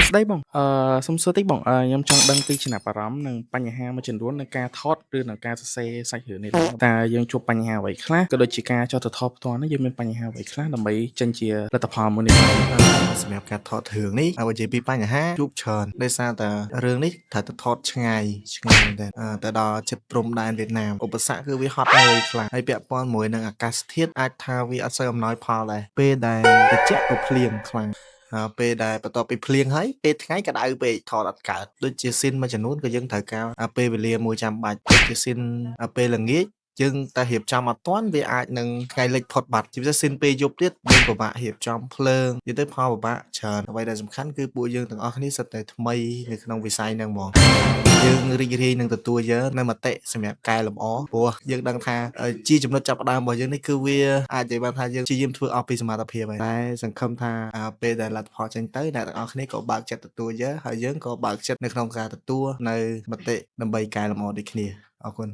ស្ដីបងសុំសួរតិចបងខ្ញុំចង់ដឹងពីចំណាប់អារម្មណ៍និងបញ្ហាមួយចំនួននៃការថតឬនឹងការសរសេរសាច់រឿងនេះដែរតើយើងជួបបញ្ហាអ្វីខ្លះក៏ដូចជាការចុះទៅថតផ្ទាល់នេះយើងមានបញ្ហាអ្វីខ្លះដើម្បីចេញជាលទ្ធផលមួយនេះបានសម្រាប់ការថតរឿងនេះបើនិយាយពីបញ្ហាជួបច្រើនដោយសារតែរឿងនេះត្រូវទៅថតឆ្ងាយមែនទែនទៅដល់ជិតព្រំដែនវៀតណាមឧបសគ្គគឺវាហត់នឿយខ្លាំងហើយពាក់ព័ន្ធមួយនឹងអាកាសធាតុអាចថាវាអត់សូវអំណោយផលដែរពេលដែលត្រជាក់ក៏ភ្លៀងខ្លាំងពេលដែលបន្ទាប់ពីភ្លៀងហើយពេលថ្ងៃក្តៅពេកថតអត់កើតដូចជាស៊ីនមួយចំនួនក៏យើងត្រូវការពេលវេលាមួយចាំបាច់ដូចជាស៊ីនពេលល្ងាចយើងតែរៀបចំអត់ទាន់វាអាចនឹងថ្ងៃលិចផុតបាត់ជាពិសេសស៊ីនពេលយប់ទៀតយើងពិបាករៀបចំភ្លើងនិយាយទៅផលពិបាកច្រើនអ្វីដែលសំខាន់គឺពួកយើងទាំងអស់គ្នាសុទ្ធតែថ្មីនៅក្នុងវិស័យហ្នឹងហ្មងយើងរីករាយនឹងទទួលយកនៅមតិសម្រាប់កែលម្អព្រោះយើងដឹងថាជាចំណុចចាប់ផ្ដើមរបស់យើងនេះគឺវាអាចនិយាយបានថាយើងព្យាយាមធ្វើអស់ពីសមត្ថភាពហើយតែសង្ឃឹមថាពេលដែលលទ្ធផលចេញទៅអ្នកទាំងអស់គ្នាក៏បើកចិត្តទទួលយកហើយយើងក៏បើកចិត្តនៅក្នុងការទទួលនៅមតិដើម្បីកែលម្អដូចគ្នាអរគុណ